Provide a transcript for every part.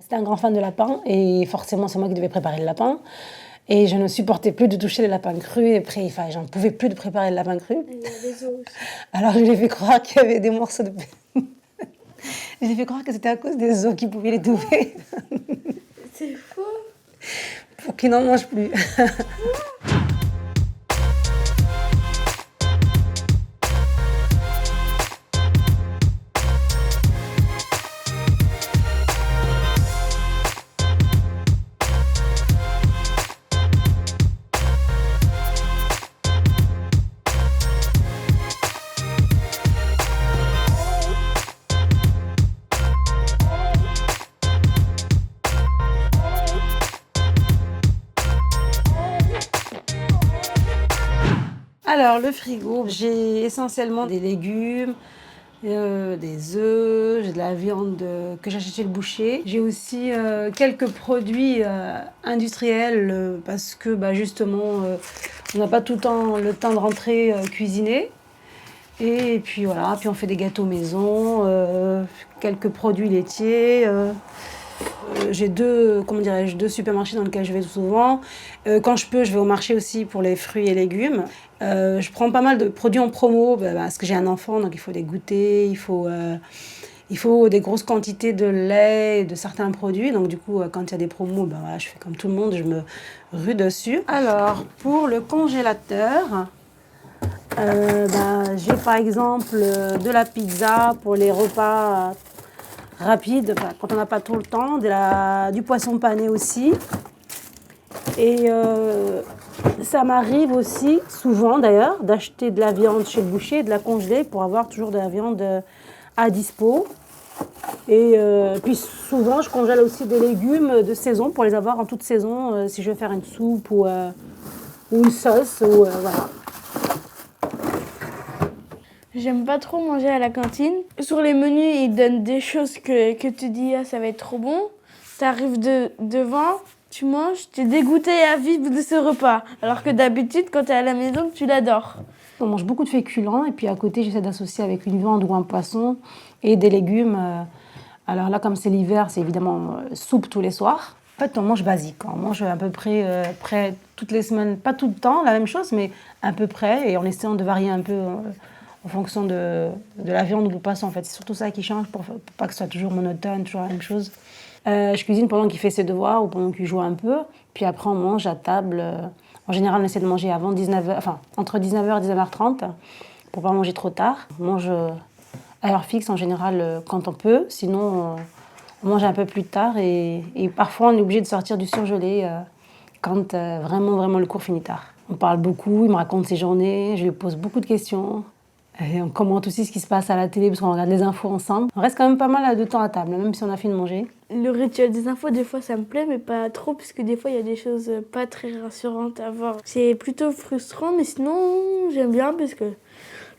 C'était un grand fan de lapin et forcément c'est moi qui devais préparer le lapin. Et je ne supportais plus de toucher les lapins crus et après, enfin, j'en pouvais plus de préparer le lapin cru. Il y a les os aussi. Alors je lui ai fait croire qu'il y avait des morceaux de... Je lui ai fait croire que c'était à cause des os qui pouvaient l'étouffer C'est faux. pour qu'il n'en mange plus. Alors, le frigo, j'ai essentiellement des légumes, des œufs, j'ai de la viande que j'achète chez le boucher. J'ai aussi quelques produits industriels parce que justement, on n'a pas tout le temps de rentrer cuisiner. Et puis voilà, puis on fait des gâteaux maison, quelques produits laitiers. J'ai deux supermarchés dans lesquels je vais souvent. Quand je peux, je vais au marché aussi pour les fruits et légumes. Je prends pas mal de produits en promo parce que j'ai un enfant, donc il faut des goûters, il faut des grosses quantités de lait et de certains produits. Donc du coup, quand il y a des promos, je fais comme tout le monde, je me rue dessus. Alors, pour le congélateur, j'ai par exemple de la pizza pour les repas rapide, quand on n'a pas trop le temps, du poisson pané aussi. Et ça m'arrive aussi, souvent d'ailleurs, d'acheter de la viande chez le boucher et de la congeler pour avoir toujours de la viande à dispo. Et puis souvent, je congèle aussi des légumes de saison pour les avoir en toute saison, si je veux faire une soupe ou une sauce. Voilà. J'aime pas trop manger à la cantine. Sur les menus, ils donnent des choses que tu dis ah, ça va être trop bon. T'arrives devant, tu manges, tu es dégoûté à vivre de ce repas. Alors que d'habitude, quand tu es à la maison, tu l'adores. On mange beaucoup de féculents et puis à côté, j'essaie d'associer avec une viande ou un poisson et des légumes. Alors là, comme c'est l'hiver, c'est évidemment soupe tous les soirs. En fait, on mange basique. On mange à peu près toutes les semaines, pas tout le temps, la même chose, mais à peu près, et en essayant de varier un peu en fonction de la viande ou du poisson. En fait, c'est surtout ça qui change pour pas que ce soit toujours monotone, toujours la même chose. Je cuisine pendant qu'il fait ses devoirs ou pendant qu'il joue un peu. Puis après, on mange à table. En général, on essaie de manger avant 19h, entre 19h et 19h30 pour pas manger trop tard. On mange à heure fixe en général quand on peut. Sinon, on mange un peu plus tard et parfois, on est obligé de sortir du surgelé quand vraiment le cours finit tard. On parle beaucoup, il me raconte ses journées, je lui pose beaucoup de questions. Et on commente aussi ce qui se passe à la télé parce qu'on regarde les infos ensemble. On reste quand même pas mal de temps à table, même si on a fini de manger. Le rituel des infos, des fois, ça me plaît, mais pas trop, parce que des fois, il y a des choses pas très rassurantes à voir. C'est plutôt frustrant, mais sinon, j'aime bien parce que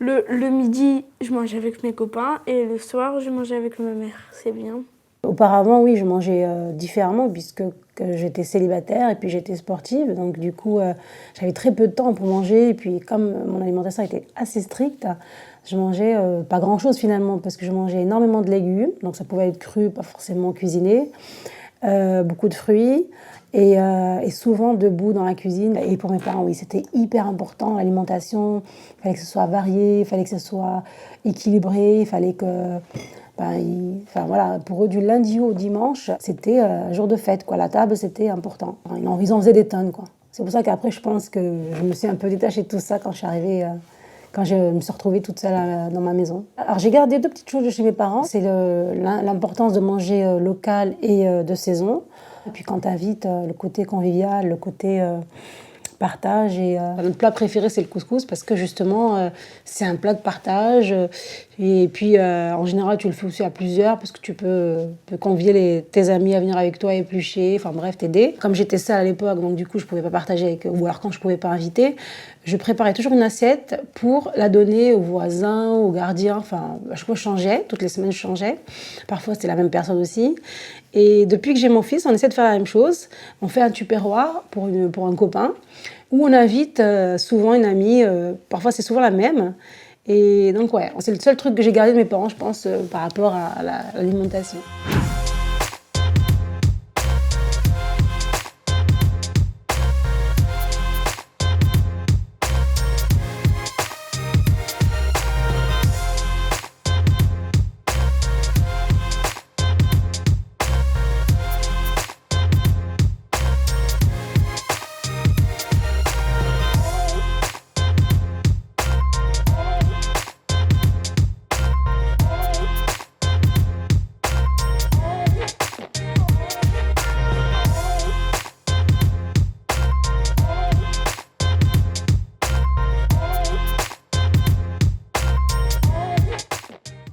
le midi, je mange avec mes copains et le soir, je mange avec ma mère. C'est bien. Auparavant, oui, je mangeais différemment puisque j'étais célibataire et puis j'étais sportive. Donc du coup, j'avais très peu de temps pour manger. Et puis comme mon alimentation était assez stricte, je mangeais pas grand-chose finalement parce que je mangeais énormément de légumes. Donc ça pouvait être cru, pas forcément cuisiné. Beaucoup de fruits et souvent debout dans la cuisine. Et pour mes parents, oui, c'était hyper important, l'alimentation. Il fallait que ce soit varié, il fallait que ce soit équilibré, il fallait que... pour eux, du lundi au dimanche, c'était jour de fête, quoi. La table, c'était important. Ils en faisaient des tonnes, quoi. C'est pour ça qu'après, je pense que je me suis un peu détachée de tout ça quand je suis arrivée, quand je me suis retrouvée toute seule dans ma maison. Alors, j'ai gardé deux petites choses de chez mes parents. C'est l'importance de manger local et de saison. Et puis, quand tu invites, le côté convivial, le côté... partage et notre plat préféré c'est le couscous parce que justement c'est un plat de partage et puis en général tu le fais aussi à plusieurs parce que tu peux convier tes amis à venir avec toi éplucher, enfin bref t'aider. Comme j'étais seule à l'époque donc du coup je pouvais pas partager avec eux ou alors quand je pouvais pas inviter, je préparais toujours une assiette pour la donner aux voisins, aux gardiens, enfin à chaque fois je changeais, toutes les semaines je changeais, parfois c'était la même personne aussi. Et depuis que j'ai mon fils, on essaie de faire la même chose. On fait un tupperware pour un copain où on invite souvent une amie, parfois c'est souvent la même. Et donc ouais, c'est le seul truc que j'ai gardé de mes parents, je pense, par rapport à l'alimentation.